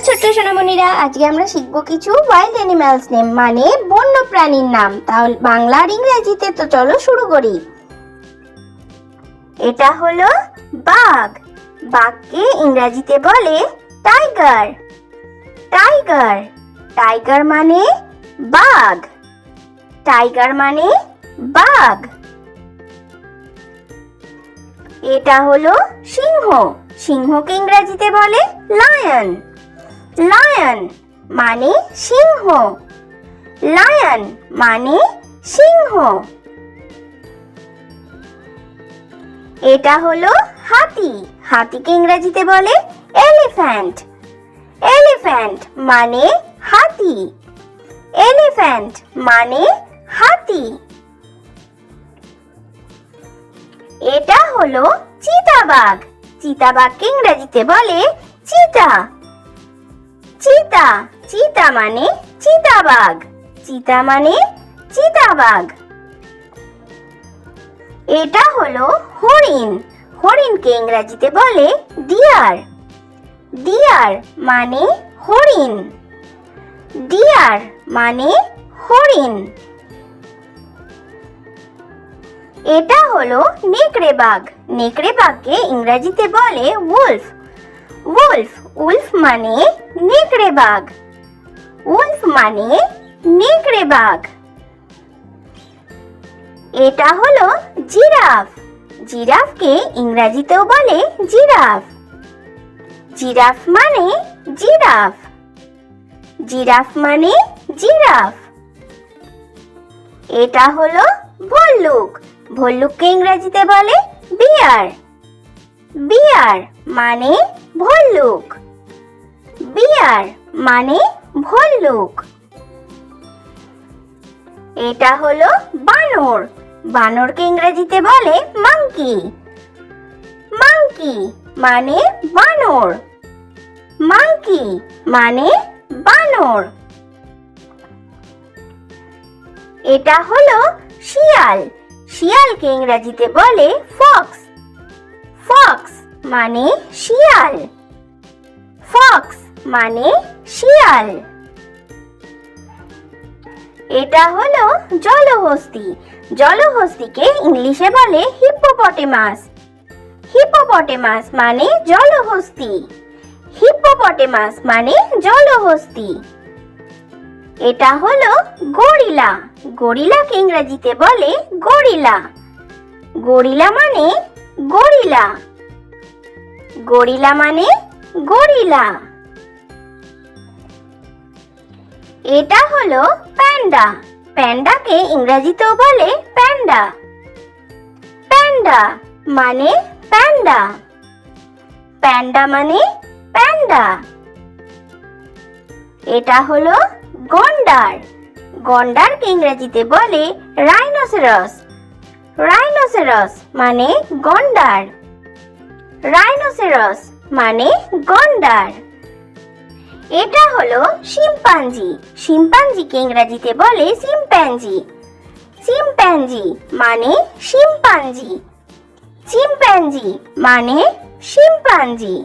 ছোট্ট সোনামণিরা, আজকে আমরা শিখবো কিছু ওয়াইল্ড অ্যানিমালস নেম মানে বন্য প্রাণীর নাম। তাহলে বাংলা আর ইংরেজিতে। তো চলো শুরু করি। এটা হলো বাঘ। বাঘকে ইংরেজিতে বলে টাইগার। টাইগার টাইগার মানে বাঘ। টাইগার মানে বাঘ। এটা হলো সিংহ। সিংহকে ইংরেজিতে বলে লায়ন। লায়ন মানে সিংহ। লায়ন মানে সিংহ। এটা হলো হাতি। হাতিকে ইংরেজিতে বলে এলিফ্যান্ট। এলিফ্যান্ট মানে হাতি। এলিফ্যান্ট মানে হাতি। এটা হলো চিতাবাঘ। চিতাবাঘকে ইংরেজিতে বলে চিতা। চিতা চিতা মানে চিতাবাঘ। চিতা মানে চিতাবাঘ। এটা হলো হরিণ। হরিণকে ইংরেজিতে বলে ডিয়ার। ডিয়ার মানে হরিণ। ডিয়ার মানে হরিণ। এটা হলো নেকড়ে বাঘ। নেকড়ে বাঘকে ইংরেজিতে বলে উলফ। উলফ উলফ মানে নেকড়ে বাঘ। উলফ মানে নেকড়ে বাঘ। এটা হলো জিরাফ। জিরাফকে ইংরেজিতেও বলে জিরাফ। জিরাফ মানে জিরাফ। জিরাফ মানে জিরাফ। এটা হলো ভল্লুক। ভল্লুককে ইংরেজিতে বলে বিয়ার। বিয়ার মানে ভল্লুক। বিয়ার মানে ভল্লুক। এটা হলো বানর। বানরকে ইংরেজিতে বলে মাংকি। মাংকি মানে বানর। মাংকি মানে বানর। এটা হলো শিয়াল। শিয়ালকে ইংরেজিতে বলে ফক্স। ফক্স মানে শিয়াল। ফক্স মানে শিয়াল। এটা হলো জলহস্তী। জলহস্তীকে ইংলিশে বলে হিপ্পোপটেমাস। হিপ্পোপটেমাস মানে জলহস্তী। হিপ্পোপটেমাস মানে জলহস্তী। এটা হলো গরিলা। গরিলাকে ইংরেজিতে বলে গরিলা। গরিলা মানে গরিলা। গরিলা মানে গরিলা। এটা হলো প্যান্ডা। প্যান্ডাকে ইংরেজিতেও বলে প্যান্ডা। প্যান্ডা মানে প্যান্ডা। প্যান্ডা মানে প্যান্ডা। এটা হলো গন্ডার। গন্ডারকে ইংরেজিতে বলে রাইনোসেরাস। রাইনোসেরাস মানে গন্ডার। রাইনোসেরাস মানে গন্ডার। এটা হলো শিম্পাঞ্জি। শিম্পাঞ্জিকে ইংরেজিতে বলে চিম্প্যাঞ্জি। চিম্প্যাঞ্জি মানে শিম্পাঞ্জি। চিম্প্যাঞ্জি মানে শিম্পাঞ্জি।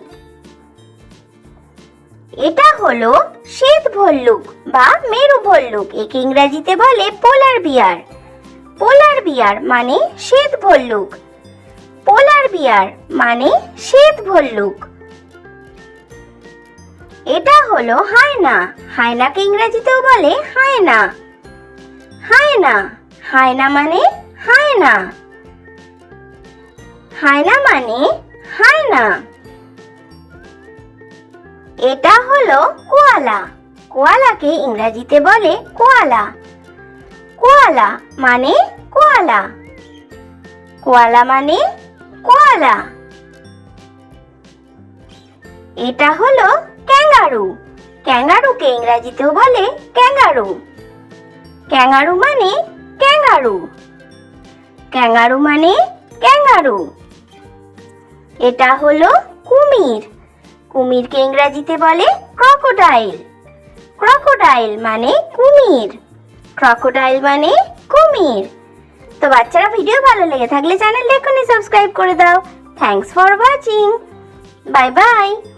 এটা হলো শ্বেত ভল্লুক বা মেরু ভল্লুক। একে ইংরেজিতে বলে পোলার বিয়ার। পোলার বিয়ার মানে শ্বেত ভল্লুক। পোলার বিয়ার মানে শ্বেত ভল্লুক। এটা হলো হায়না। হায়নাকে ইংরেজিতেও বলে হায়না। হায়না হায়না মানে হায়না। হায়না মানে হায়না। এটা হলো কোয়ালা। কোয়ালাকে ইংরেজিতে বলে কোয়ালা। কোয়ালা মানে কোয়ালা। কোয়ালা মানে কোয়ালা। এটা হলো ক্যাঙ্গারু। ক্যাঙ্গারুকে ইংরেজিতেও বলে ক্যাঙ্গারু। ক্যাঙ্গারু মানে ক্যাঙ্গারু। ক্যাঙ্গারু মানে ক্যাঙ্গারু। এটা হলো কুমির। কুমিরকে ইংরেজিতে বলে ক্রোকোডাইল। ক্রোকোডাইল মানে কুমির। ক্রোকোডাইল মানে কুমির। তো বাচ্চারা, ভিডিও ভালো লেগে থাকলে চ্যানেলটা এখনই সাবস্ক্রাইব করে দাও। Thanks for watching. Bye bye.